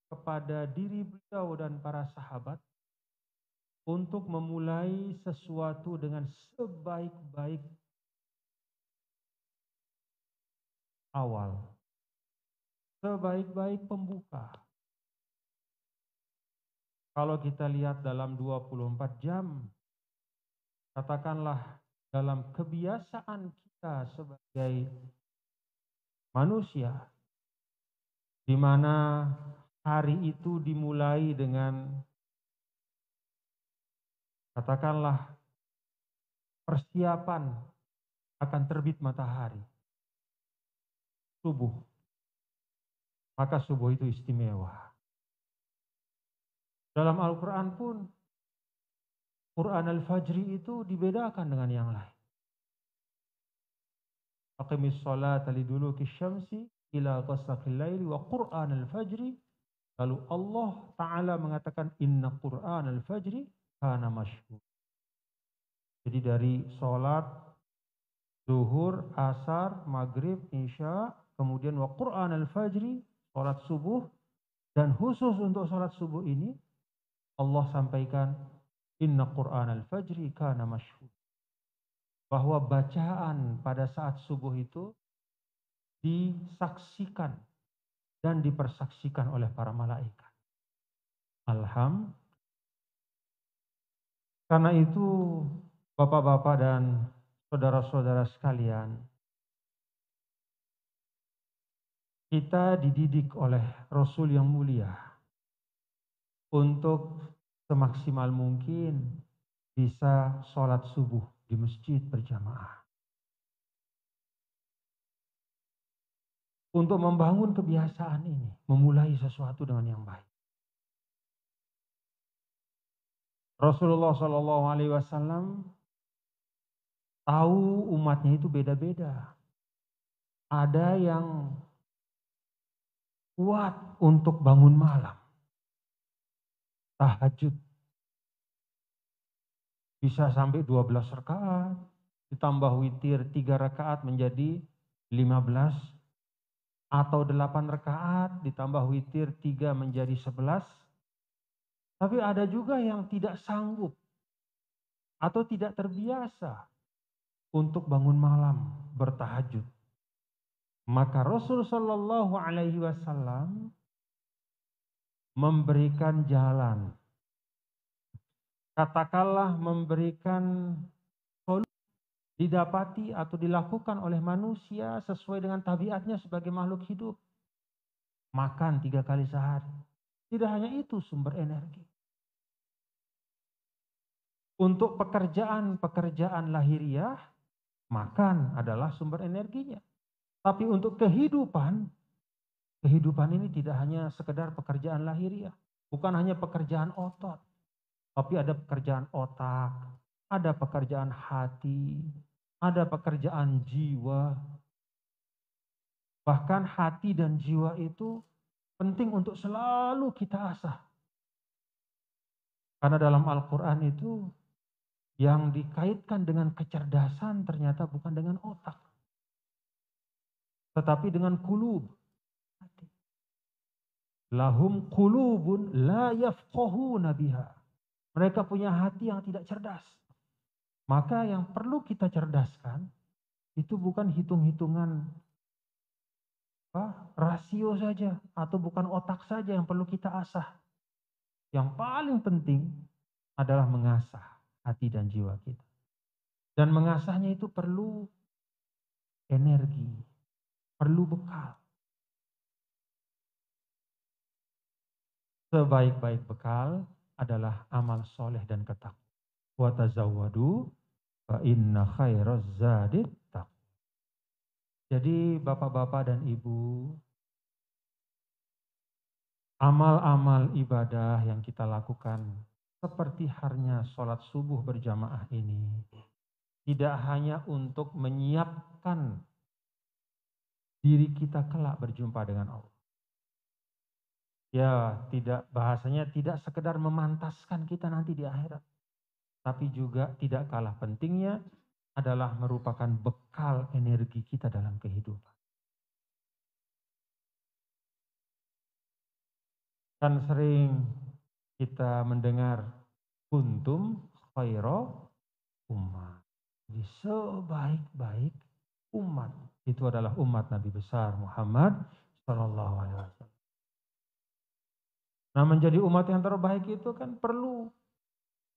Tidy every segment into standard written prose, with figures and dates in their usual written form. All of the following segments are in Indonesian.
kepada diri beliau dan para sahabat untuk memulai sesuatu dengan sebaik-baik awal, sebaik-baik pembuka. Kalau kita lihat dalam 24 jam, katakanlah dalam kebiasaan kita sebagai manusia, di mana hari itu dimulai dengan katakanlah persiapan akan terbit matahari, subuh. Maka subuh itu istimewa. Dalam Al-Quran pun, Quran Al-Fajri itu dibedakan dengan yang lain. Aqimis salata liduluki syamsi ila ghasaqil laili wa Quran Al-Fajri. Lalu Allah Ta'ala mengatakan inna Quran Al-Fajri kana masyhur. Jadi dari sholat zuhur, asar, maghrib, isya, kemudian wa Quran Al-Fajri, sholat subuh, dan khusus untuk sholat subuh ini Allah sampaikan inna Quran Al-Fajri kana masyhur. Bahwa bacaan pada saat subuh itu disaksikan dan dipersaksikan oleh para malaikat. Alhamdulillah. Karena itu Bapak-bapak dan saudara-saudara sekalian, kita dididik oleh Rasul yang mulia untuk semaksimal mungkin bisa sholat subuh di masjid berjamaah. Untuk membangun kebiasaan ini, memulai sesuatu dengan yang baik. Rasulullah SAW tahu umatnya itu beda-beda. Ada yang kuat untuk bangun malam, tahajud. Bisa sampai 12 rakaat, ditambah witir 3 rakaat menjadi 15, atau 8 rakaat ditambah witir 3 menjadi 11. Tapi ada juga yang tidak sanggup atau tidak terbiasa untuk bangun malam bertahajud. Maka Rasul Shallallahu Alaihi Wasallam memberikan jalan, katakanlah memberikan solusi didapati atau dilakukan oleh manusia sesuai dengan tabiatnya sebagai makhluk hidup. Makan 3 kali sehari. Tidak hanya itu sumber energi. Untuk pekerjaan lahiriah, makan adalah sumber energinya. Tapi untuk kehidupan ini tidak hanya sekedar pekerjaan lahiriah. Bukan hanya pekerjaan otot. Tapi ada pekerjaan otak, ada pekerjaan hati, ada pekerjaan jiwa. Bahkan hati dan jiwa itu penting untuk selalu kita asah. Karena dalam Al-Quran itu yang dikaitkan dengan kecerdasan ternyata bukan dengan otak. Tetapi dengan kulub. Lahum kulubun la yafqahuna biha. Mereka punya hati yang tidak cerdas. Maka yang perlu kita cerdaskan itu bukan hitung-hitungan rasio saja atau bukan otak saja yang perlu kita asah. Yang paling penting adalah mengasah hati dan jiwa kita. Dan mengasahnya itu perlu energi, perlu bekal. Sebaik-baik bekal adalah amal soleh dan ketakwaan. Wa tazawwadu fa inna khairaz zadit taqwa. Jadi bapak-bapak dan ibu, amal-amal ibadah yang kita lakukan seperti halnya sholat subuh berjamaah ini tidak hanya untuk menyiapkan diri kita kelak berjumpa dengan Allah. Ya, bahasanya tidak sekedar memantaskan kita nanti di akhirat. Tapi juga tidak kalah pentingnya adalah merupakan bekal energi kita dalam kehidupan. Kan sering kita mendengar kuntum khaira ummah. Jadi sebaik-baik umat itu adalah umat Nabi besar Muhammad Sallallahu Alaihi Wasallam. Nah, menjadi umat yang terbaik itu kan perlu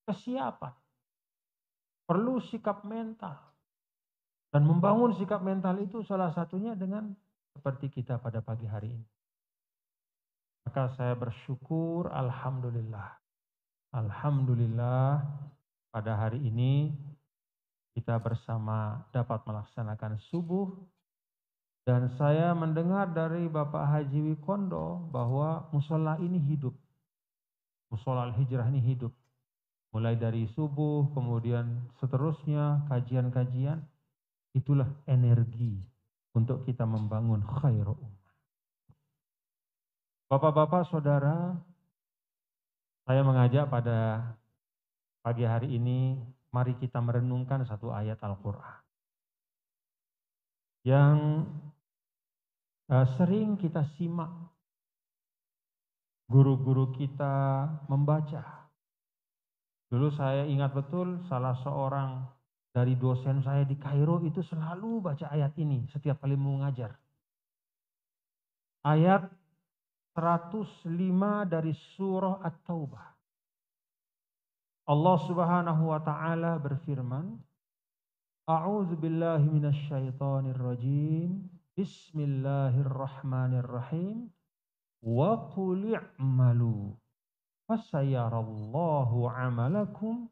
kesiapan, perlu sikap mental. Dan membangun sikap mental itu salah satunya dengan seperti kita pada pagi hari ini. Maka saya bersyukur, alhamdulillah. Alhamdulillah pada hari ini kita bersama dapat melaksanakan subuh. Dan saya mendengar dari Bapak Haji Wikondo bahwa musola ini hidup. Musola Al-Hijrah ini hidup. Mulai dari subuh, kemudian seterusnya kajian-kajian. Itulah energi untuk kita membangun khairu ummah. Bapak-bapak, saudara, saya mengajak pada pagi hari ini, mari kita merenungkan satu ayat Al-Quran. Yang sering kita simak guru-guru kita membaca. Dulu saya ingat betul salah seorang dari dosen saya di Kairo itu selalu baca ayat ini setiap kali mau ngajar. Ayat 105 dari surah At-Taubah. Allah Subhanahu wa taala berfirman, A'udzu billahi minasyaitonir rajim. Bismillahirrahmanirrahim. Wa qul i'malu fasayarallahu 'amalakum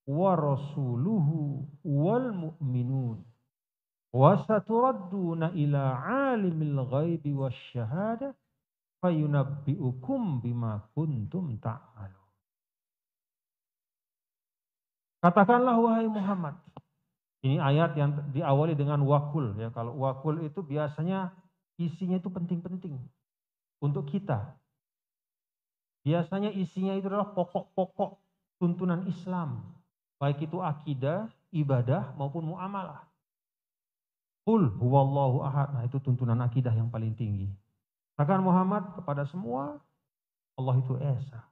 wa rasuluhu wal mu'minun. Wa saturadduna ila 'alimil ghaibi wasyahadah fayunabbi'ukum bima kuntum ta'malun. Katakanlah wahai Muhammad. Ini ayat yang diawali dengan wakul ya. Kalau wakul itu biasanya isinya itu penting-penting untuk kita. Biasanya isinya itu adalah pokok-pokok tuntunan Islam. Baik itu akidah, ibadah maupun muamalah. Qul huwallahu ahad. Nah, itu tuntunan akidah yang paling tinggi. Katakan Muhammad kepada semua, Allah itu Esa.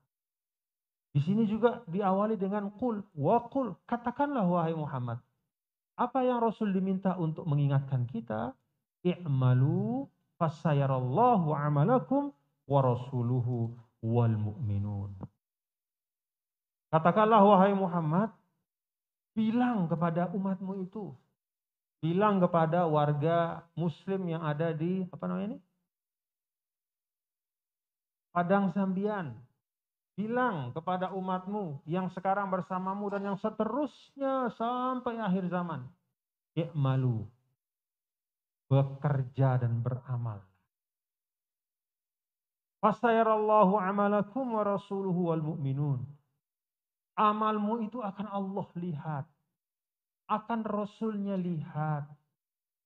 Di sini juga diawali dengan qul wa qul. Katakanlah wahai Muhammad. Apa yang Rasul diminta untuk mengingatkan kita? I'malu fasayarallahu amalakum wa rasuluhu wal mu'minun. Katakanlah wahai Muhammad, bilang kepada umatmu itu, bilang kepada warga muslim yang ada di Padang Sambian, bilang kepada umatmu yang sekarang bersamamu dan yang seterusnya sampai akhir zaman. I'malu, bekerja dan beramal. Fasayarallahu amalakum wa rasuluhu wal mu'minun. Amalmu itu akan Allah lihat. Akan Rasulnya lihat.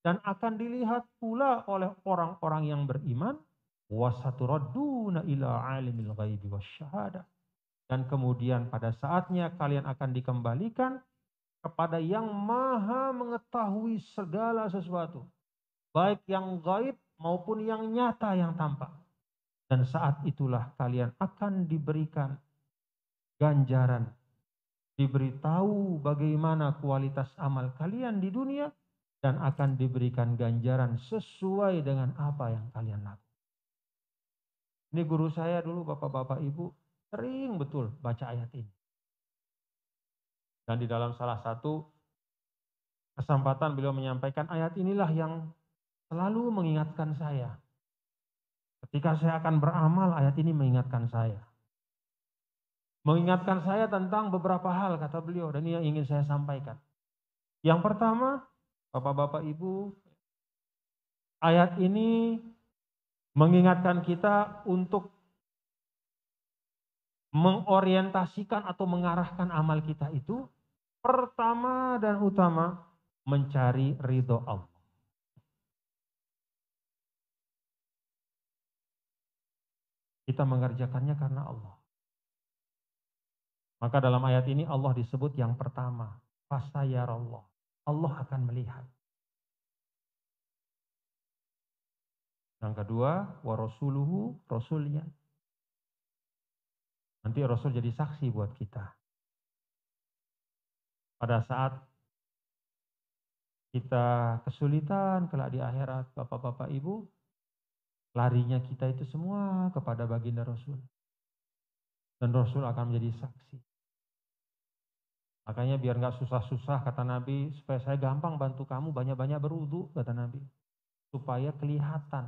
Dan akan dilihat pula oleh orang-orang yang beriman. Wasaturadduna ila alimil ghaibi wasyahadah. Dan kemudian pada saatnya kalian akan dikembalikan kepada yang maha mengetahui segala sesuatu. Baik yang gaib maupun yang nyata yang tampak. Dan saat itulah kalian akan diberikan ganjaran. Diberitahu bagaimana kualitas amal kalian di dunia. Dan akan diberikan ganjaran sesuai dengan apa yang kalian lakukan. Ini guru saya dulu, bapak-bapak ibu, sering betul baca ayat ini. Dan di dalam salah satu kesempatan beliau menyampaikan ayat inilah yang selalu mengingatkan saya. Ketika saya akan beramal, ayat ini mengingatkan saya. Mengingatkan saya tentang beberapa hal, kata beliau, dan ini yang ingin saya sampaikan. Yang pertama, bapak-bapak ibu, ayat ini mengingatkan kita untuk mengorientasikan atau mengarahkan amal kita itu, pertama dan utama, mencari ridho Allah. Kita mengerjakannya karena Allah. Maka dalam ayat ini Allah disebut yang pertama, fasayarallah. Allah akan melihat. Yang kedua, wa rasuluhu, rasulnya. Nanti Rasul jadi saksi buat kita. Pada saat kita kesulitan kelak di akhirat, Bapak-bapak Ibu, larinya kita itu semua kepada baginda Rasul. Dan Rasul akan menjadi saksi. Makanya biar nggak susah-susah, kata Nabi, supaya saya gampang bantu kamu, banyak-banyak berwudu, kata Nabi. Supaya kelihatan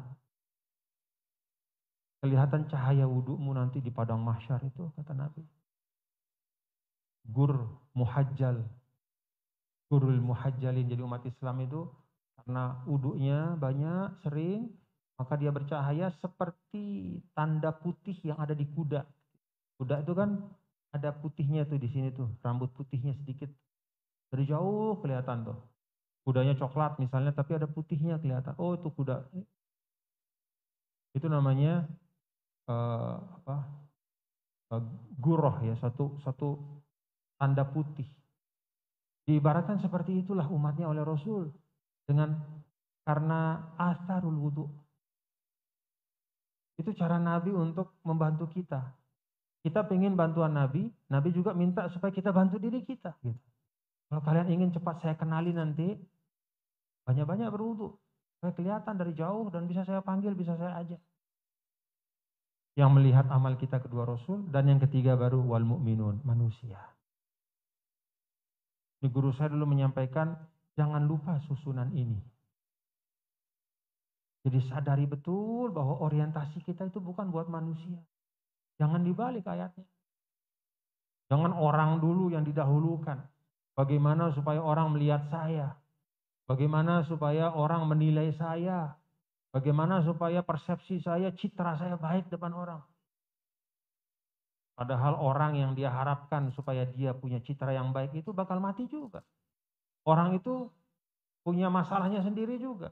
cahaya wudumu nanti di padang mahsyar itu, kata Nabi. Gurul muhajjalin, jadi umat Islam itu karena wudunya banyak, sering, maka dia bercahaya seperti tanda putih yang ada di kuda. Kuda itu kan ada putihnya tuh di sini tuh, rambut putihnya sedikit. Dari jauh kelihatan tuh. Kudanya coklat misalnya, tapi ada putihnya kelihatan. Oh, itu kuda. Itu namanya apa? Guroh ya, satu tanda putih. Diibaratkan seperti itulah umatnya oleh Rasul karena asarul wudu. Itu cara Nabi untuk membantu kita. Kita pengen bantuan Nabi, Nabi juga minta supaya kita bantu diri kita. Gitu. Kalau kalian ingin cepat saya kenali nanti, banyak-banyak berwudu. Supaya kelihatan dari jauh dan bisa saya panggil, bisa saya ajak. Yang melihat amal kita kedua Rasul, dan yang ketiga baru wal mu'minun, manusia. Di guru saya dulu menyampaikan, jangan lupa susunan ini. Jadi sadari betul bahwa orientasi kita itu bukan buat manusia. Jangan dibalik ayatnya. Jangan orang dulu yang didahulukan. Bagaimana supaya orang melihat saya? Bagaimana supaya orang menilai saya? Bagaimana supaya persepsi saya, citra saya baik depan orang? Padahal orang yang dia harapkan supaya dia punya citra yang baik itu bakal mati juga. Orang itu punya masalahnya sendiri juga.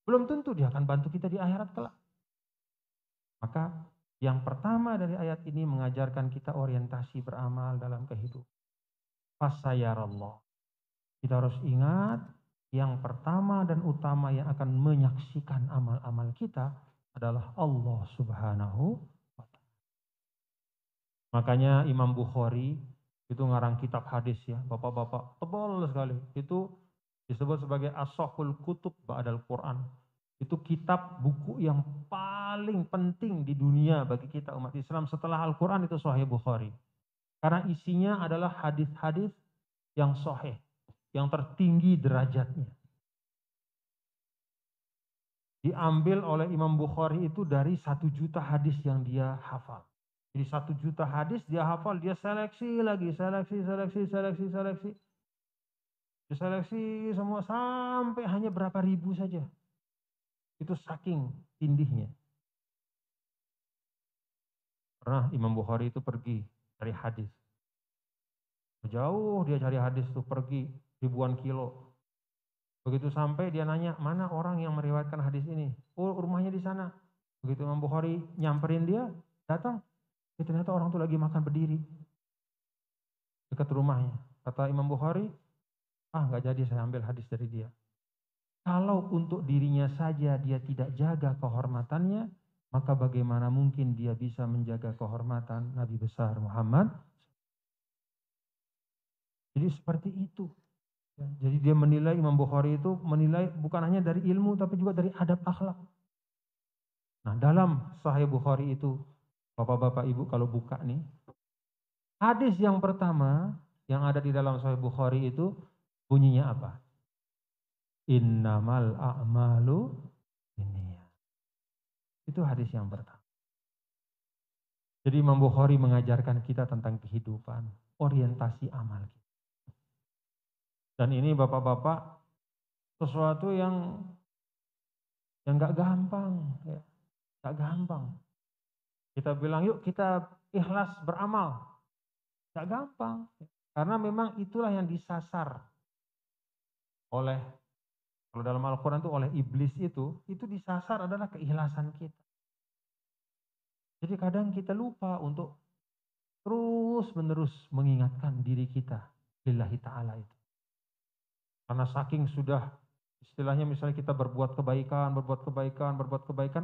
Belum tentu dia akan bantu kita di akhirat kelak. Maka yang pertama dari ayat ini mengajarkan kita orientasi beramal dalam kehidupan. Fasayarallah. Kita harus ingat yang pertama dan utama yang akan menyaksikan amal-amal kita adalah Allah Subhanahu wa ta'ala. Makanya Imam Bukhari itu ngarang kitab hadis ya, bapak-bapak, tebal sekali. Itu disebut sebagai as-sahhul kutub ba'dal Quran. Itu kitab buku yang paling penting di dunia bagi kita umat Islam setelah Al-Quran, itu Sahih Bukhari. Karena isinya adalah hadis-hadis yang sahih, yang tertinggi derajatnya. Diambil oleh Imam Bukhari itu dari 1 juta hadis yang dia hafal. Jadi 1 juta hadis dia hafal, dia seleksi lagi, seleksi. Diseleksi semua sampai hanya berapa ribu saja. Itu saking tindihnya. Pernah Imam Bukhari itu pergi cari hadis. Jauh dia cari hadis tuh, pergi ribuan kilo. Begitu sampai dia nanya, mana orang yang meriwayatkan hadis ini? Oh, rumahnya di sana. Begitu Imam Bukhari nyamperin dia, datang. Ternyata orang itu lagi makan berdiri dekat rumahnya. Kata Imam Bukhari, nggak jadi saya ambil hadis dari dia. Kalau untuk dirinya saja dia tidak jaga kehormatannya, maka bagaimana mungkin dia bisa menjaga kehormatan Nabi besar Muhammad? Jadi seperti itu. Jadi dia menilai, Imam Bukhari itu menilai bukan hanya dari ilmu tapi juga dari adab akhlak. Nah, dalam Sahih Bukhari itu, Bapak-bapak Ibu kalau buka nih, hadis yang pertama yang ada di dalam Sahih Bukhari itu bunyinya apa? Innamal a'malu binniyat. Itu hadis yang pertama. Jadi Imam Bukhari mengajarkan kita tentang kehidupan, orientasi amal kita. Dan ini Bapak-bapak sesuatu yang nggak gampang, ya. Nggak gampang. Kita bilang yuk kita ikhlas beramal. Nggak gampang. Karena memang itulah yang disasar oleh, kalau dalam Al-Quran itu oleh iblis itu disasar adalah keikhlasan kita. Jadi kadang kita lupa untuk terus menerus mengingatkan diri kita lillahi ta'ala itu. Karena saking sudah istilahnya misalnya kita berbuat kebaikan,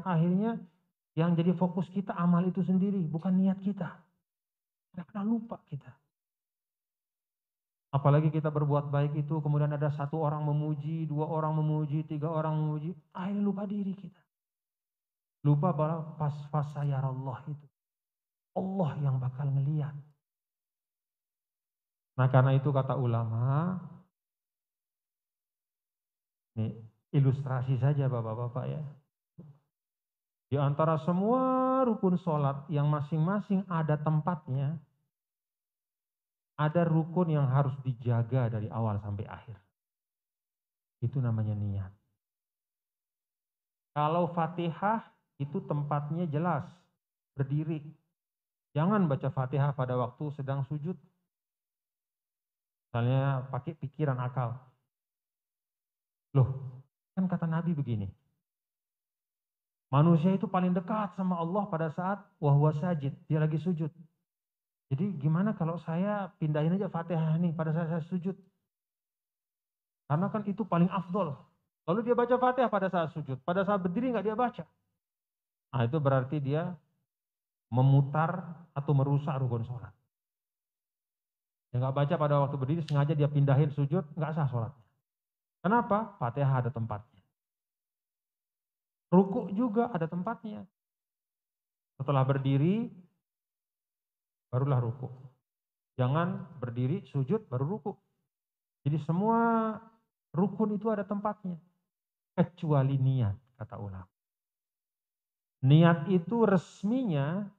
akhirnya yang jadi fokus kita amal itu sendiri, bukan niat kita. Karena lupa kita. Apalagi kita berbuat baik itu, kemudian ada satu orang memuji, dua orang memuji, tiga orang memuji, akhirnya lupa diri kita. Lupa bahwa pas fasayarallah itu. Allah yang bakal ngelihat. Nah karena itu kata ulama, ini ilustrasi saja bapak-bapak ya. Di antara semua rukun sholat yang masing-masing ada tempatnya, ada rukun yang harus dijaga dari awal sampai akhir. Itu namanya niat. Kalau Fatihah itu tempatnya jelas, berdiri. Jangan baca Fatihah pada waktu sedang sujud. Misalnya pakai pikiran akal. Loh, kan kata Nabi begini. Manusia itu paling dekat sama Allah pada saat wahwa sajid, dia lagi sujud. Jadi gimana kalau saya pindahin aja Fatihah nih pada saat saya sujud? Karena kan itu paling afdol. Lalu dia baca Fatihah pada saat sujud, pada saat berdiri nggak dia baca. Nah itu berarti dia memutar atau merusak rukun sholat. Dia nggak baca pada waktu berdiri, sengaja dia pindahin sujud, nggak sah sholatnya. Kenapa? Fatihah ada tempatnya. Ruku juga ada tempatnya. Setelah berdiri, barulah ruku. Jangan berdiri, sujud, baru ruku. Jadi semua rukun itu ada tempatnya. Kecuali niat, kata ulama. Niat itu resminya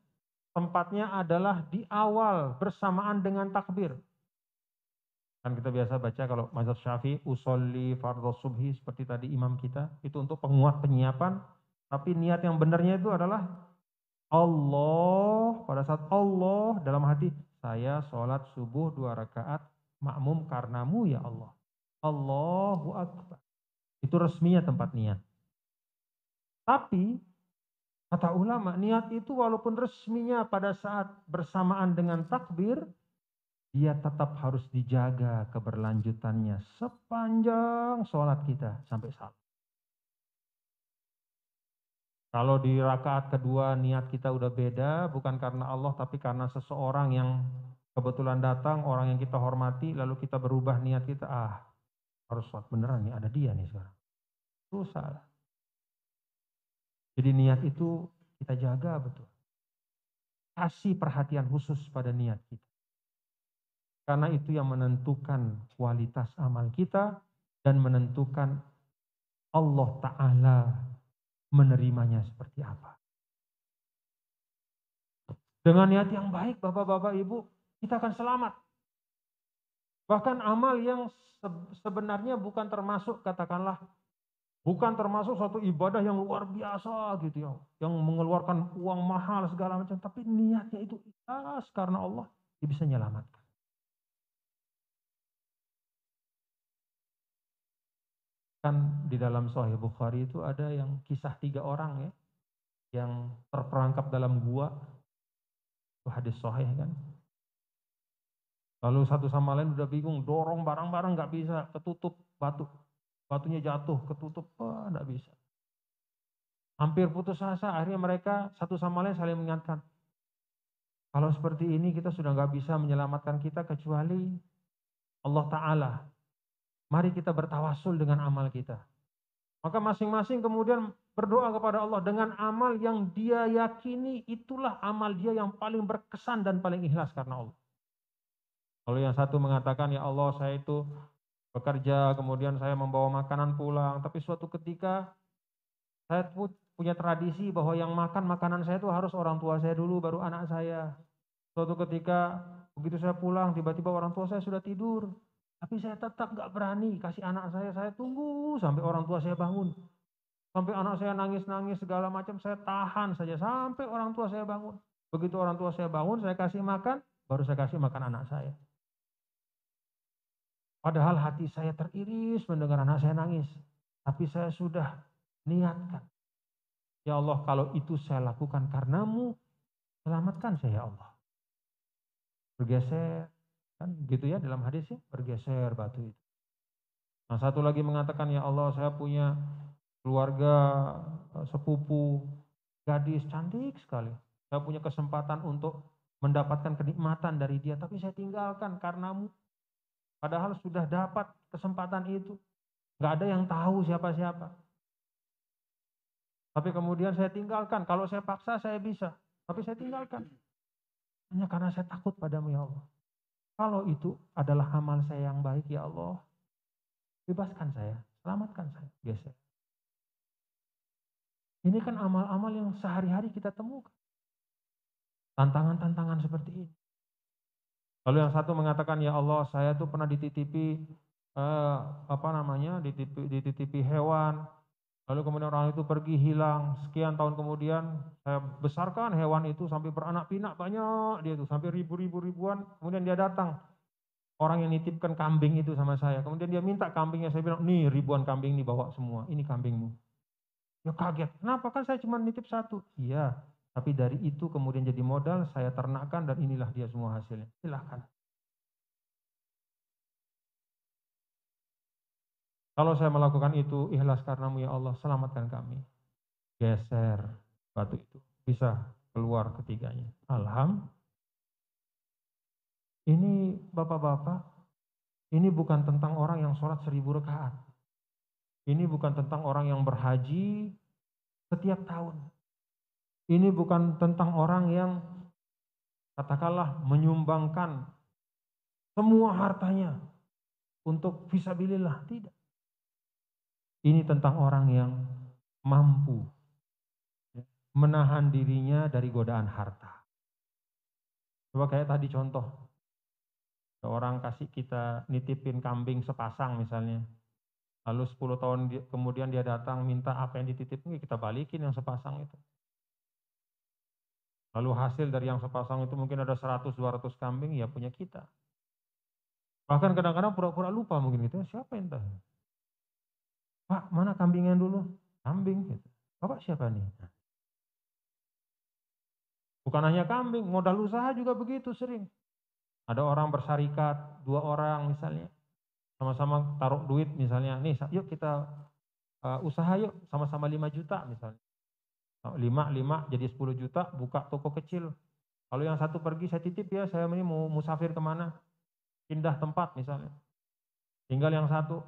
tempatnya adalah di awal bersamaan dengan takbir. Kan kita biasa baca kalau mazhab Syafi'i usolli fardhu subhi seperti tadi imam kita, itu untuk penguat penyiapan, tapi niat yang benarnya itu adalah Allah, pada saat Allah dalam hati, saya sholat subuh 2 rakaat makmum karenamu ya Allah. Allahu Akbar. Itu resminya tempat niat. Tapi kata ulama, niat itu walaupun resminya pada saat bersamaan dengan takbir, dia tetap harus dijaga keberlanjutannya sepanjang sholat kita sampai salam. Kalau di rakaat kedua niat kita udah beda, bukan karena Allah tapi karena seseorang yang kebetulan datang, orang yang kita hormati, lalu kita berubah niat kita, harus sholat beneran nih, ada dia nih sekarang. Itu salah. Jadi niat itu kita jaga betul. Kasih perhatian khusus pada niat kita. Karena itu yang menentukan kualitas amal kita dan menentukan Allah Ta'ala menerimanya seperti apa. Dengan niat yang baik, Bapak-Bapak Ibu, kita akan selamat. Bahkan amal yang sebenarnya bukan termasuk, katakanlah, bukan termasuk suatu ibadah yang luar biasa gitu ya, yang mengeluarkan uang mahal segala macam, tapi niatnya itu ikhlas karena Allah, dia bisa menyelamatkan. Kan di dalam Sahih Bukhari itu ada yang kisah 3 orang ya, yang terperangkap dalam gua, itu hadis sahih kan. Lalu satu sama lain udah bingung, dorong barang-barang nggak bisa, ketutup batunya jatuh, ketutup, nggak bisa. Hampir putus asa, akhirnya mereka satu sama lain saling mengingatkan. Kalau seperti ini kita sudah nggak bisa menyelamatkan kita kecuali Allah Ta'ala. Mari kita bertawasul dengan amal kita. Maka masing-masing kemudian berdoa kepada Allah dengan amal yang dia yakini itulah amal dia yang paling berkesan dan paling ikhlas karena Allah. Kalau yang satu mengatakan, ya Allah saya itu bekerja, kemudian saya membawa makanan pulang, tapi suatu ketika saya punya tradisi bahwa yang makan makanan saya itu harus orang tua saya dulu, baru anak saya. Suatu ketika begitu saya pulang, tiba-tiba orang tua saya sudah tidur. Tapi saya tetap gak berani kasih anak saya tunggu sampai orang tua saya bangun. Sampai anak saya nangis-nangis segala macam, saya tahan saja sampai orang tua saya bangun. Begitu orang tua saya bangun, saya kasih makan, baru saya kasih makan anak saya. Padahal hati saya teriris mendengar anak saya nangis. Tapi saya sudah niatkan. Ya Allah, kalau itu saya lakukan karenamu, selamatkan saya ya Allah. Bergeser, kan gitu ya dalam hadisnya, bergeser batu itu. Nah satu lagi mengatakan, ya Allah saya punya keluarga, sepupu, gadis cantik sekali. Saya punya kesempatan untuk mendapatkan kenikmatan dari dia, tapi saya tinggalkan karenamu. Padahal sudah dapat kesempatan itu. Nggak ada yang tahu siapa-siapa. Tapi kemudian saya tinggalkan. Kalau saya paksa saya bisa. Tapi saya tinggalkan. Hanya karena saya takut padamu ya Allah. Kalau itu adalah amal saya yang baik ya Allah, bebaskan saya, selamatkan saya. Biasa. Ini kan amal-amal yang sehari-hari kita temukan. Tantangan-tantangan seperti ini. Lalu yang satu mengatakan, ya Allah saya tuh pernah dititipi, dititipi hewan. Lalu kemudian orang itu pergi hilang. Sekian tahun kemudian saya besarkan hewan itu sampai beranak pinak banyak dia tuh. Sampai ribuan. Kemudian dia datang. Orang yang nitipkan kambing itu sama saya. Kemudian dia minta kambingnya. Saya bilang, nih ribuan kambing nih bawa semua. Ini kambingmu. Ya kaget. Kenapa? Kan saya cuma nitip satu. Iya. Tapi dari itu kemudian jadi modal. Saya ternakkan dan inilah dia semua hasilnya. Silahkan. Kalau saya melakukan itu, ikhlas karenamu ya Allah, selamatkan kami. Geser batu itu. Bisa keluar ketiganya. Alhamdulillah. Ini bapak-bapak, ini bukan tentang orang yang sholat 1000 rakaat. Ini bukan tentang orang yang berhaji setiap tahun. Ini bukan tentang orang yang katakanlah menyumbangkan semua hartanya untuk fisabilillah. Tidak. Ini tentang orang yang mampu menahan dirinya dari godaan harta. Coba kayak tadi contoh, orang kasih kita nitipin kambing sepasang misalnya. Lalu 10 tahun kemudian dia datang minta apa yang dititipin, kita balikin yang sepasang itu. Lalu hasil dari yang sepasang itu mungkin ada 100-200 kambing, ya punya kita. Bahkan kadang-kadang pura-pura lupa mungkin gitu, siapa yang tahu? Pak, mana kambingnya dulu? Kambing gitu. Bapak siapa nih? Bukan hanya kambing, modal usaha juga begitu sering. Ada orang bersarikat, 2 orang misalnya. Sama-sama taruh duit misalnya, nih yuk kita usaha yuk, sama-sama 5 juta misalnya. 5 jadi 10 juta, buka toko kecil. Kalau yang satu pergi, saya titip ya, saya ini mau musafir kemana, pindah tempat misalnya. Tinggal yang satu,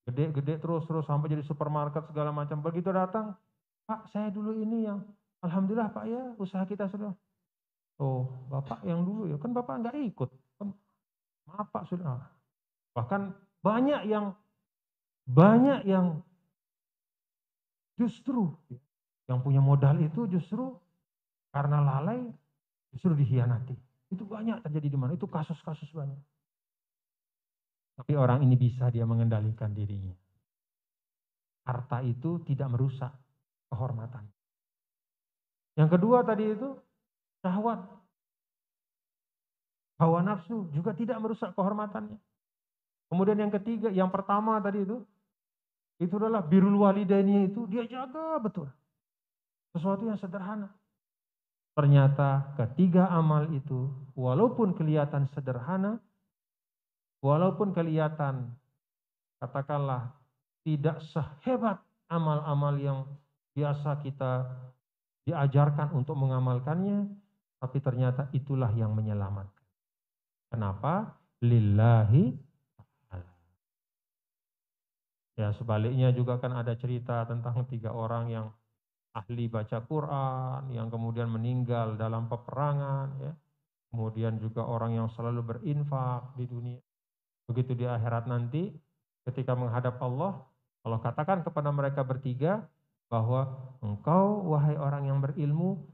gede terus sampai jadi supermarket segala macam. Begitu datang, Pak saya dulu ini yang, alhamdulillah Pak ya, usaha kita sudah. Oh Bapak yang dulu ya, kan Bapak nggak ikut. Kan, maaf Pak sudah. Bahkan banyak yang justru yang punya modal itu justru karena lalai justru dikhianati. Itu banyak terjadi di mana? Itu kasus-kasus banyak. Tapi orang ini bisa dia mengendalikan dirinya. Harta itu tidak merusak kehormatan. Yang kedua tadi itu syahwat. Hawa nafsu juga tidak merusak kehormatannya. Kemudian yang ketiga, yang pertama tadi itu adalah birrul walidaini, itu dia jaga betul. Sesuatu yang sederhana. Ternyata ketiga amal itu walaupun kelihatan sederhana, walaupun kelihatan katakanlah tidak sehebat amal-amal yang biasa kita diajarkan untuk mengamalkannya, tapi ternyata itulah yang menyelamatkan. Kenapa? Lillahi. Ya sebaliknya juga kan ada cerita tentang 3 orang yang ahli baca Quran, yang kemudian meninggal dalam peperangan, ya. Kemudian juga orang yang selalu berinfak di dunia. Begitu di akhirat nanti, ketika menghadap Allah, Allah katakan kepada mereka bertiga, bahwa engkau wahai orang yang berilmu,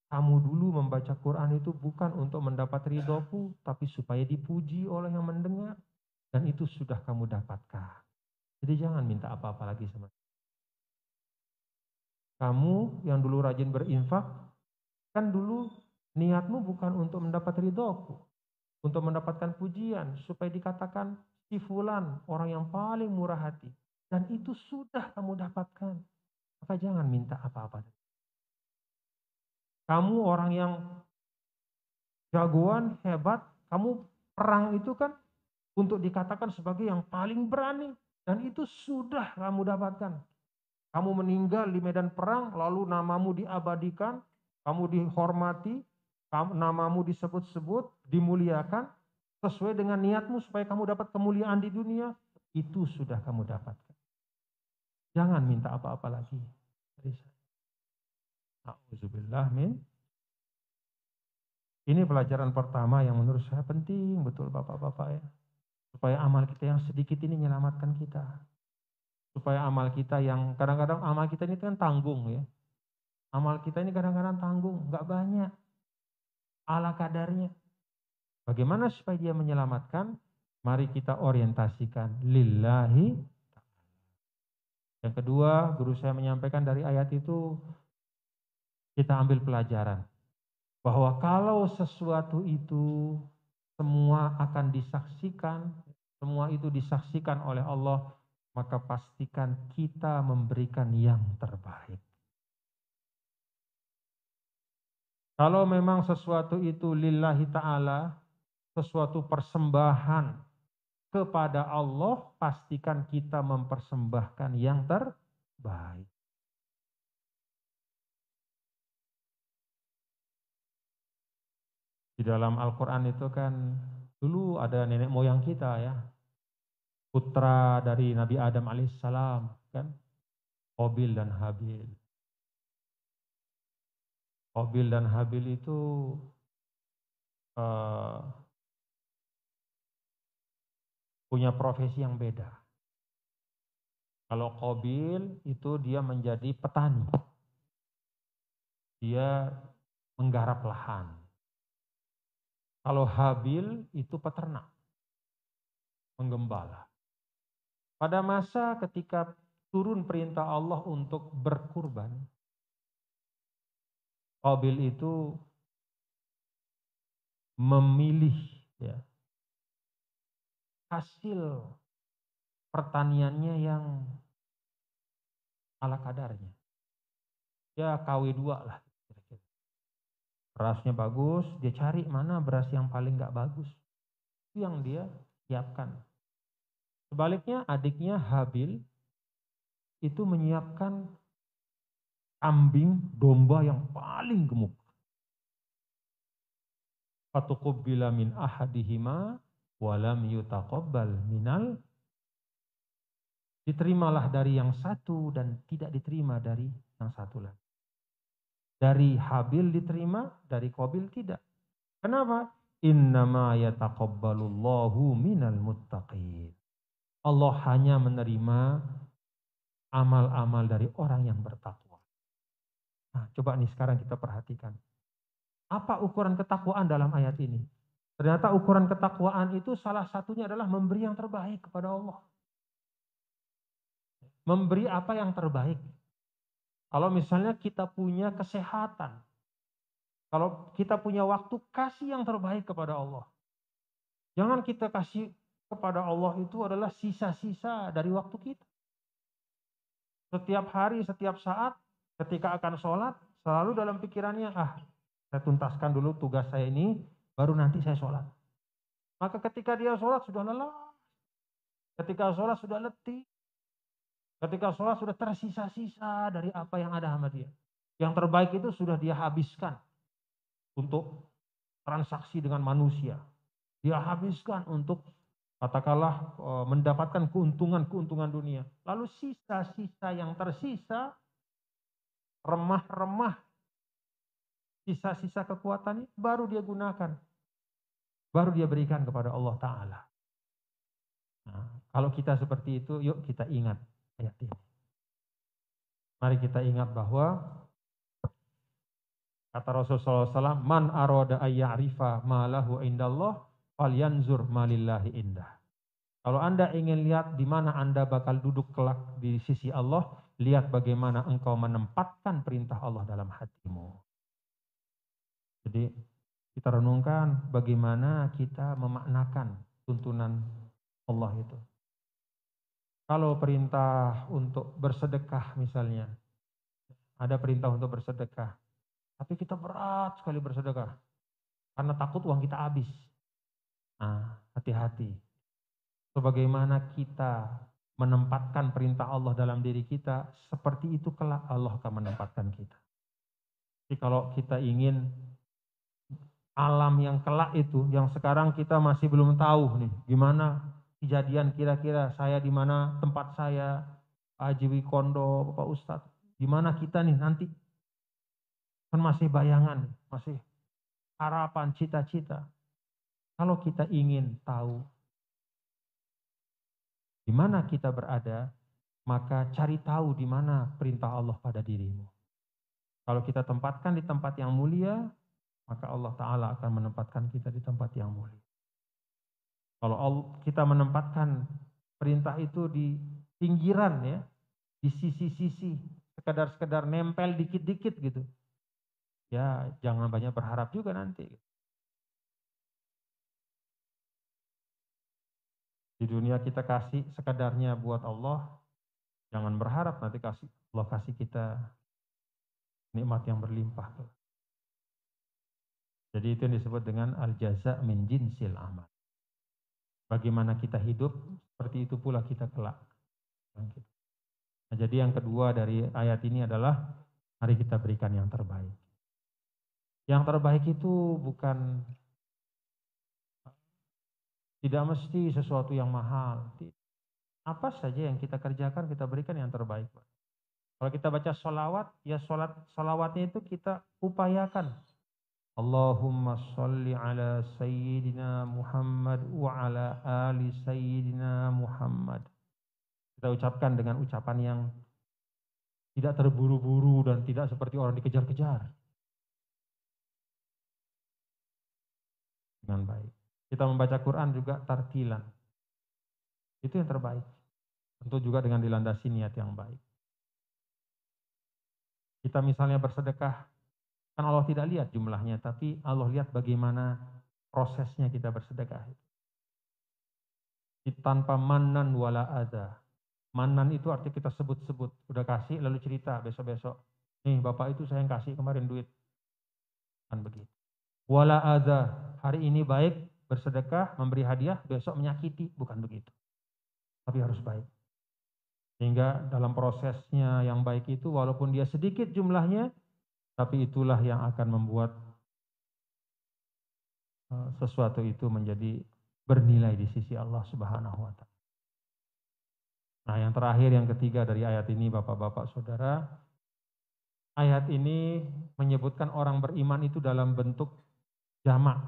kamu dulu membaca Quran itu bukan untuk mendapat ridhoku, tapi supaya dipuji oleh yang mendengar. Dan itu sudah kamu dapatkan. Jadi jangan minta apa-apa lagi sama kamu yang dulu rajin berinfak, kan dulu niatmu bukan untuk mendapat ridhoku, untuk mendapatkan pujian, supaya dikatakan si fulan orang yang paling murah hati. Dan itu sudah kamu dapatkan. Maka jangan minta apa-apa. Kamu orang yang jagoan, hebat, kamu perang itu kan untuk dikatakan sebagai yang paling berani. Dan itu sudah kamu dapatkan. Kamu meninggal di medan perang, lalu namamu diabadikan, kamu dihormati, namamu disebut-sebut, dimuliakan, sesuai dengan niatmu supaya kamu dapat kemuliaan di dunia, itu sudah kamu dapatkan. Jangan minta apa-apa lagi dari saya. A'udzubillah min. Ini pelajaran pertama yang menurut saya penting betul Bapak-Bapak ya. Supaya amal kita yang sedikit ini menyelamatkan kita. Supaya amal kita yang kadang-kadang amal kita ini kan tanggung ya. Amal kita ini kadang-kadang tanggung, nggak banyak. Ala kadarnya. Bagaimana supaya dia menyelamatkan? Mari kita orientasikan lillahi. Yang kedua, guru saya menyampaikan dari ayat itu kita ambil pelajaran bahwa kalau sesuatu itu semua akan disaksikan, semua itu disaksikan oleh Allah, maka pastikan kita memberikan yang terbaik. Kalau memang sesuatu itu lillahi ta'ala, sesuatu persembahan kepada Allah, pastikan kita mempersembahkan yang terbaik. Di dalam Al-Quran itu kan dulu ada nenek moyang kita ya, putra dari Nabi Adam alaihissalam kan, Qabil dan Habil. Qabil dan Habil itu uh, punya profesi yang beda. Kalau Qabil itu dia menjadi petani, dia menggarap lahan. Kalau Habil itu peternak, menggembala. Pada masa ketika turun perintah Allah untuk berkurban, Qabil itu memilih ya, hasil pertaniannya yang ala kadarnya. Ya KW2 lah. Berasnya bagus, dia cari mana beras yang paling gak bagus. Itu yang dia siapkan. Sebaliknya adiknya Habil itu menyiapkan kambing domba yang paling gemuk. Fatuqubbila min ahadihima walam yutaqabbal minal. Diterimalah dari yang satu dan tidak diterima dari yang satu lagi. Dari Habil diterima, dari Qabil tidak. Kenapa? Innama yataqabbalullahu minal muttaqin. Allah hanya menerima amal-amal dari orang yang bertakwa. Nah, coba nih sekarang kita perhatikan. Apa ukuran ketakwaan dalam ayat ini? Ternyata ukuran ketakwaan itu salah satunya adalah memberi yang terbaik kepada Allah. Memberi apa yang terbaik. Kalau misalnya kita punya kesehatan, kalau kita punya waktu, kasih yang terbaik kepada Allah. Jangan kita kasih kepada Allah itu adalah sisa-sisa dari waktu kita. Setiap hari, setiap saat, ketika akan sholat, selalu dalam pikirannya, saya tuntaskan dulu tugas saya ini, baru nanti saya sholat. Maka ketika dia sholat sudah lelah, ketika sholat sudah letih, ketika sholat sudah tersisa-sisa dari apa yang ada sama dia. Yang terbaik itu sudah dia habiskan untuk transaksi dengan manusia. Dia habiskan untuk katakanlah mendapatkan keuntungan-keuntungan dunia. Lalu sisa-sisa yang tersisa, remah-remah, sisa-sisa kekuatan ini baru dia gunakan. Baru dia berikan kepada Allah Ta'ala. Nah, kalau kita seperti itu, yuk kita ingat ayat ini. Mari kita ingat bahwa kata Rasulullah SAW, man aroda ayya'rifa ma'lahu indallah, falyanzur malillahi indah. Kalau Anda ingin lihat di mana Anda bakal duduk kelak di sisi Allah, lihat bagaimana engkau menempatkan perintah Allah dalam hatimu. Jadi kita renungkan bagaimana kita memaknakan tuntunan Allah itu. Kalau perintah untuk bersedekah misalnya, ada perintah untuk bersedekah, tapi kita berat sekali bersedekah karena takut uang kita habis. Nah, hati-hati. Sebagaimana kita menempatkan perintah Allah dalam diri kita, seperti itu kelak Allah akan menempatkan kita. Jadi kalau kita ingin alam yang kelak itu, yang sekarang kita masih belum tahu nih, gimana kejadian kira-kira saya di mana tempat saya, Pak Haji Wikondo, Bapak Ustadz, di mana kita nih nanti, kan masih bayangan, masih harapan, cita-cita. Kalau kita ingin tahu di mana kita berada, maka cari tahu di mana perintah Allah pada dirimu. Kalau kita tempatkan di tempat yang mulia, maka Allah Ta'ala akan menempatkan kita di tempat yang mulia. Kalau kita menempatkan perintah itu di pinggiran ya, di sisi-sisi, sekedar nempel dikit-dikit gitu, ya jangan banyak berharap juga nanti. Di dunia kita kasih sekedarnya buat Allah, jangan berharap nanti Allah kasih kita nikmat yang berlimpah. Jadi itu yang disebut dengan al-jaza min jinsil amal. Bagaimana kita hidup, seperti itu pula kita kelak. Nah, jadi yang kedua dari ayat ini adalah mari kita berikan yang terbaik. Yang terbaik itu bukan, tidak mesti sesuatu yang mahal. Apa saja yang kita kerjakan kita berikan yang terbaik. Kalau kita baca sholawat, ya sholawatnya itu kita upayakan. Allahumma sholli ala sayyidina Muhammad wa ala ali sayyidina Muhammad. Kita ucapkan dengan ucapan yang tidak terburu-buru dan tidak seperti orang dikejar-kejar. Dengan baik. Kita membaca Quran juga tartilan. Itu yang terbaik. Tentu juga dengan dilandasi niat yang baik. Kita misalnya bersedekah, kan Allah tidak lihat jumlahnya, tapi Allah lihat bagaimana prosesnya kita bersedekah. Tanpa manan wala adza. Manan itu artinya kita sebut-sebut, udah kasih lalu cerita besok-besok. Nih bapak itu saya yang kasih kemarin duit. Kan begitu. Wala adza, hari ini baik bersedekah, memberi hadiah, besok menyakiti, bukan begitu. Tapi harus baik. Sehingga dalam prosesnya yang baik itu walaupun dia sedikit jumlahnya, tapi itulah yang akan membuat sesuatu itu menjadi bernilai di sisi Allah Subhanahu wa Ta'ala. Nah, yang terakhir, yang ketiga dari ayat ini, Bapak-bapak, Saudara, ayat ini menyebutkan orang beriman itu dalam bentuk jamak,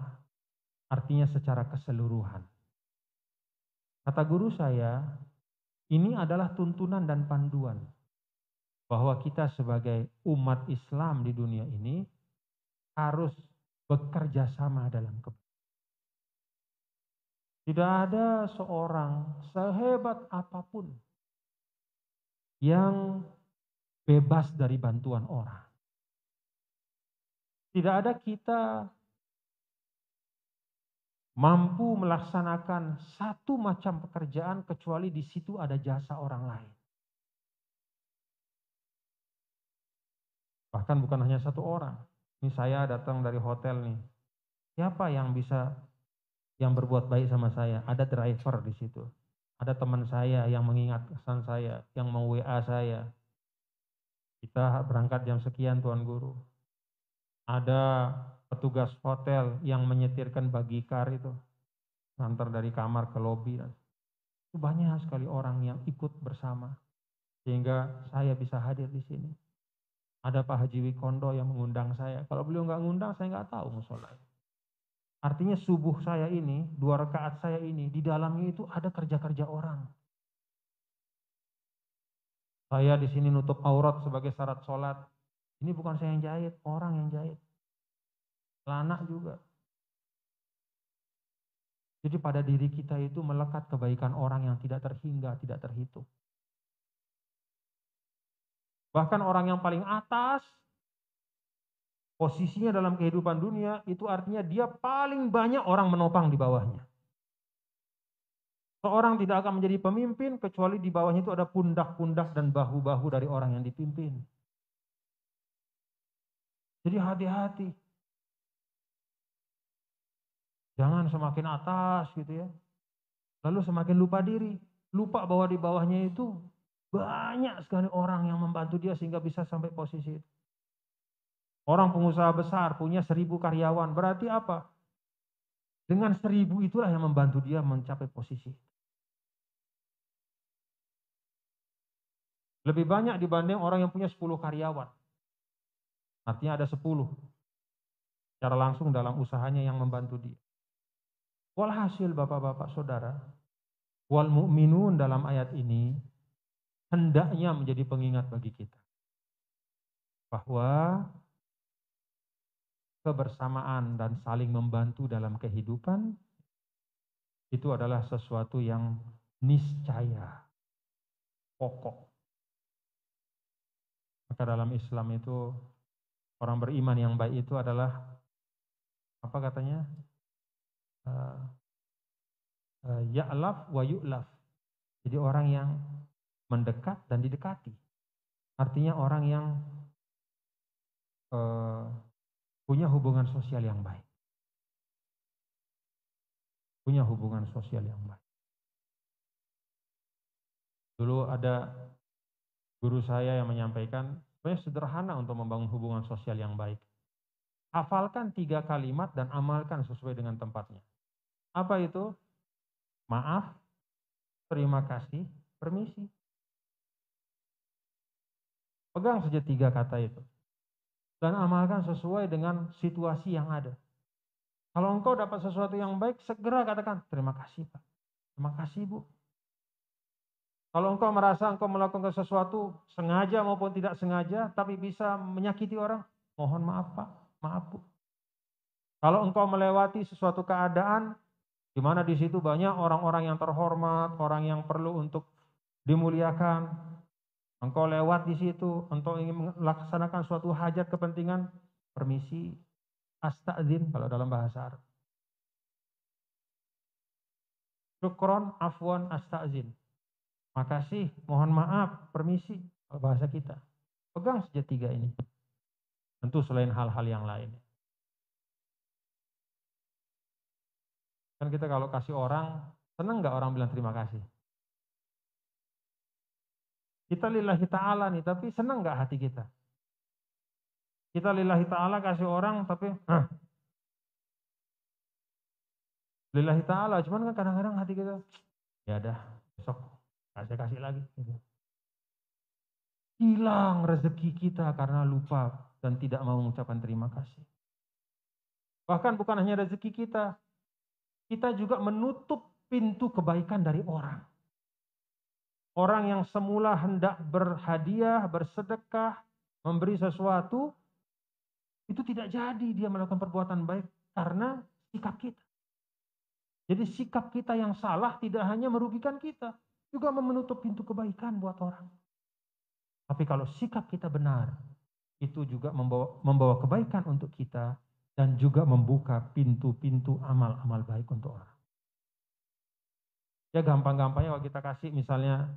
artinya secara keseluruhan. Kata guru saya, ini adalah tuntunan dan panduan bahwa kita sebagai umat Islam di dunia ini harus bekerja sama dalam kebaikan. Tidak ada seorang sehebat apapun yang bebas dari bantuan orang. Tidak ada kita mampu melaksanakan satu macam pekerjaan kecuali di situ ada jasa orang lain. Bahkan bukan hanya satu orang. Ini saya datang dari hotel nih. Siapa yang berbuat baik sama saya? Ada driver di situ. Ada teman saya yang mengingatkan saya, yang mau WA saya. Kita berangkat jam sekian Tuan Guru. Ada petugas hotel yang menyetirkan bagi kar itu. Antar dari kamar ke lobi. Itu banyak sekali orang yang ikut bersama. Sehingga saya bisa hadir di sini. Ada Pak Haji Wikondo yang mengundang saya. Kalau beliau nggak ngundang, saya nggak tahu musola. Artinya subuh saya ini, 2 rakaat saya ini, di dalamnya itu ada kerja-kerja orang. Saya di sini nutup aurat sebagai syarat sholat. Ini bukan saya yang jahit, orang yang jahit. Celana juga. Jadi pada diri kita itu melekat kebaikan orang yang tidak terhingga, tidak terhitung. Bahkan orang yang paling atas, posisinya dalam kehidupan dunia, itu artinya dia paling banyak orang menopang di bawahnya. Seorang tidak akan menjadi pemimpin kecuali di bawahnya itu ada pundak-pundak dan bahu-bahu dari orang yang dipimpin. Jadi hati-hati. Jangan semakin atas gitu ya. Lalu semakin lupa diri. Lupa bahwa di bawahnya itu banyak sekali orang yang membantu dia sehingga bisa sampai posisi itu. Orang pengusaha besar punya 1.000 karyawan. Berarti apa? Dengan 1.000 itulah yang membantu dia mencapai posisi. Lebih banyak dibanding orang yang punya 10 karyawan. Artinya ada 10 secara langsung dalam usahanya yang membantu dia. Walhasil bapak-bapak saudara, wal mu'minun dalam ayat ini hendaknya menjadi pengingat bagi kita. Bahwa kebersamaan dan saling membantu dalam kehidupan itu adalah sesuatu yang niscaya, pokok. Maka dalam Islam itu orang beriman yang baik itu adalah apa katanya? Ya'laf wa yu'laf. Jadi orang yang mendekat dan didekati. Artinya orang yang punya hubungan sosial yang baik. Punya hubungan sosial yang baik. Dulu ada guru saya yang menyampaikan, sebenarnya sederhana untuk membangun hubungan sosial yang baik. Hafalkan 3 kalimat dan amalkan sesuai dengan tempatnya. Apa itu? Maaf, terima kasih, permisi. Pegang saja 3 kata itu. Dan amalkan sesuai dengan situasi yang ada. Kalau engkau dapat sesuatu yang baik, segera katakan, terima kasih Pak, terima kasih Bu. Kalau engkau merasa engkau melakukan sesuatu sengaja maupun tidak sengaja, tapi bisa menyakiti orang, mohon maaf Pak, maaf Bu. Kalau engkau melewati sesuatu keadaan, di mana di situ banyak orang-orang yang terhormat, orang yang perlu untuk dimuliakan, engkau lewat di situ, engkau ingin melaksanakan suatu hajat kepentingan, permisi, astazin kalau dalam bahasa Arab. Syukron, afwan, astazin. Makasih, mohon maaf, permisi, bahasa kita. Pegang saja 3 ini. Tentu selain hal-hal yang lain. Kan kita kalau kasih orang, senang nggak orang bilang terima kasih? Kita lillahi ta'ala nih, tapi senang nggak hati kita? Kita lillahi ta'ala kasih orang, tapi lillahi ta'ala, cuman kan kadang-kadang hati kita, ya dah, besok saya kasih lagi. Gitu. Hilang rezeki kita karena lupa dan tidak mau mengucapkan terima kasih. Bahkan bukan hanya rezeki kita juga menutup pintu kebaikan dari orang. Orang yang semula hendak berhadiah, bersedekah, memberi sesuatu, itu tidak jadi dia melakukan perbuatan baik karena sikap kita. Jadi sikap kita yang salah tidak hanya merugikan kita, juga menutup pintu kebaikan buat orang. Tapi kalau sikap kita benar, itu juga membawa kebaikan untuk kita dan juga membuka pintu-pintu amal-amal baik untuk orang. Ya gampang-gampangnya kalau kita kasih misalnya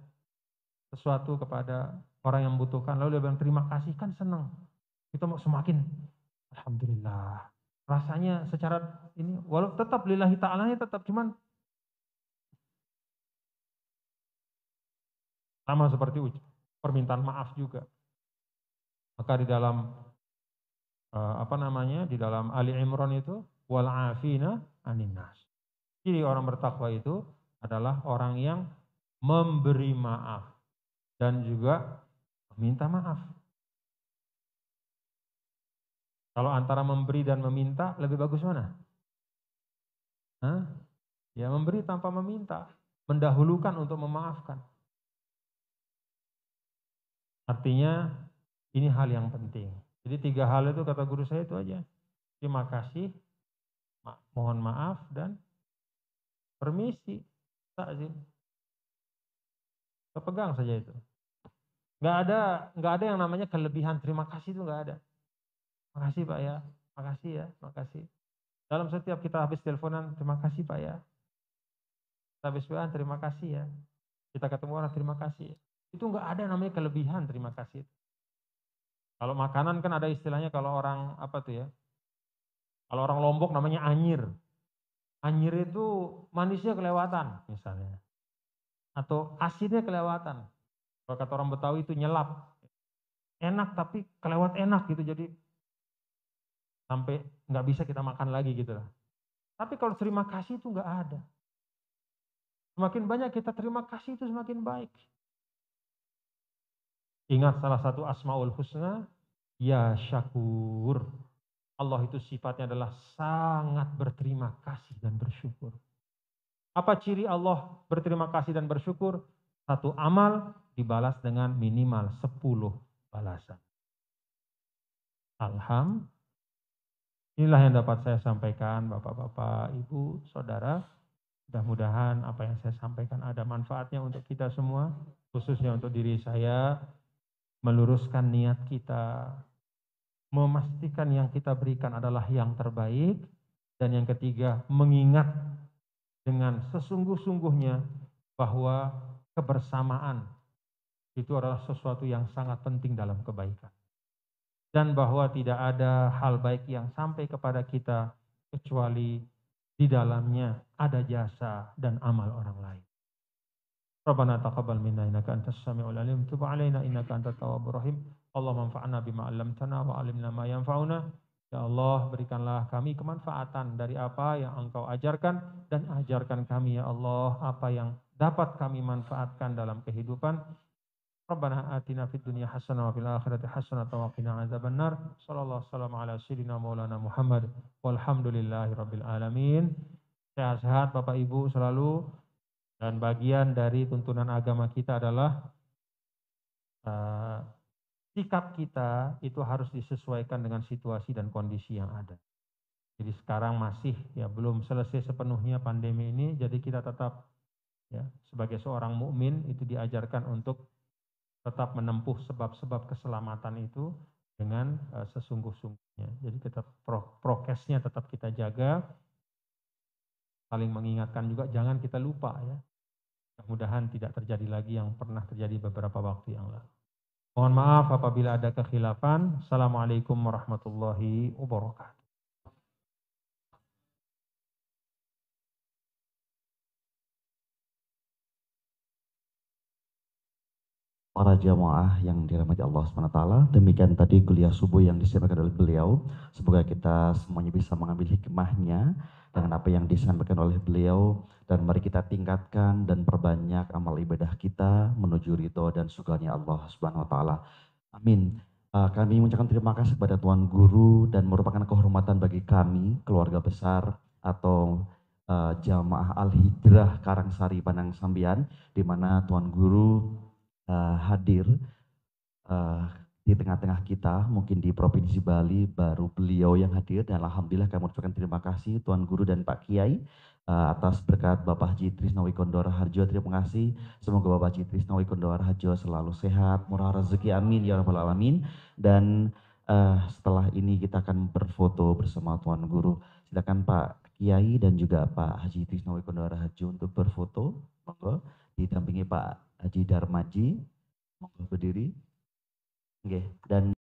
sesuatu kepada orang yang membutuhkan, lalu dia bilang terima kasih, kan senang. Kita mau semakin, alhamdulillah. Rasanya secara ini, walau tetap lillahi ta'alanya tetap, cuman sama seperti permintaan maaf juga. Maka di dalam di dalam Ali Imran itu wal afina anin nas. Jadi orang bertakwa itu adalah orang yang memberi maaf dan juga meminta maaf. Kalau antara memberi dan meminta lebih bagus mana? Hah? Ya memberi tanpa meminta, mendahulukan untuk memaafkan. Artinya ini hal yang penting. Jadi 3 hal itu kata guru saya itu aja. Terima kasih, mohon maaf, dan permisi. Takzim. Pegang saja itu. Nggak ada yang namanya kelebihan terima kasih, itu nggak ada. Makasih Pak ya, makasih ya, makasih. Dalam setiap kita habis teleponan, terima kasih Pak ya. Kita habis WA, terima kasih ya. Kita ketemu orang, terima kasih. Itu nggak ada namanya kelebihan terima kasih. Kalau makanan kan ada istilahnya kalau orang apa tuh ya? Kalau orang Lombok namanya anyir. Anyir itu manisnya kelewatan misalnya. Atau asinnya kelewatan. Kalau kata orang Betawi itu nyelap. Enak tapi kelewat enak gitu. Jadi sampai nggak bisa kita makan lagi gitu lah. Tapi kalau terima kasih itu nggak ada. Semakin banyak kita terima kasih itu semakin baik. Ingat salah satu Asmaul Husna, ya syakur. Allah itu sifatnya adalah sangat berterima kasih dan bersyukur. Apa ciri Allah berterima kasih dan bersyukur? Satu amal dibalas dengan minimal 10 balasan. Alhamdulillah. Inilah yang dapat saya sampaikan Bapak-bapak, Ibu, Saudara. Mudah-mudahan apa yang saya sampaikan ada manfaatnya untuk kita semua, khususnya untuk diri saya, meluruskan niat kita, memastikan yang kita berikan adalah yang terbaik, dan yang ketiga, mengingat dengan sesungguh-sungguhnya bahwa kebersamaan itu adalah sesuatu yang sangat penting dalam kebaikan. Dan bahwa tidak ada hal baik yang sampai kepada kita kecuali di dalamnya ada jasa dan amal orang lain. Rabbana taqabbal minna innaka antas samiul alim, tub alaina innaka antat tawwabur rahim. Allahumma anfa'na bima 'allamtana wa 'allimna ma yanfa'una. Ya Allah, berikanlah kami kemanfaatan dari apa yang Engkau ajarkan, dan ajarkan kami ya Allah apa yang dapat kami manfaatkan dalam kehidupan. Rabbana atina fid dunya hasanah wa fil akhirati hasanah wa qina adzabannar. Shallallahu wasallam ala sayyidina maulana Muhammad walhamdulillahi rabbil alamin. Sehat-sehat Bapak Ibu selalu, dan bagian dari tuntunan agama kita adalah sikap kita itu harus disesuaikan dengan situasi dan kondisi yang ada. Jadi sekarang masih ya belum selesai sepenuhnya pandemi ini, jadi kita tetap ya sebagai seorang mukmin itu diajarkan untuk tetap menempuh sebab-sebab keselamatan itu dengan sesungguh-sungguhnya. Jadi kita prokesnya tetap kita jaga, saling mengingatkan juga, jangan kita lupa ya. Mudah-mudahan tidak terjadi lagi yang pernah terjadi beberapa waktu yang lalu. Mohon maaf apabila ada kekhilafan. Assalamualaikum warahmatullahi wabarakatuh. Para jamaah yang dirahmati Allah SWT, demikian tadi kuliah subuh yang disampaikan oleh beliau. Semoga kita semuanya bisa mengambil hikmahnya dengan apa yang disampaikan oleh beliau, dan mari kita tingkatkan dan perbanyak amal ibadah kita menuju ridho dan surganya Allah SWT. Amin. Kami mengucapkan terima kasih kepada Tuan Guru, dan merupakan kehormatan bagi kami, keluarga besar atau jamaah Al-Hijrah Karangsari Panang Sambian, di mana Tuan Guru hadir di tengah-tengah kita, mungkin di Provinsi Bali baru beliau yang hadir, dan alhamdulillah kami ucapkan terima kasih Tuan Guru dan Pak Kiai atas berkat Bapak Haji Trisno Wikondoro Harjo. Terima kasih, semoga Bapak Haji Trisno Wikondoro Harjo selalu sehat, murah rezeki, amin ya rabbal alamin. Dan setelah ini kita akan berfoto bersama Tuan Guru. Silakan Pak Kiai dan juga Pak Haji Trisno Wikondoro Harjo untuk berfoto, monggo didampingi Pak Haji Darmaji, monggo berdiri. Oke, dan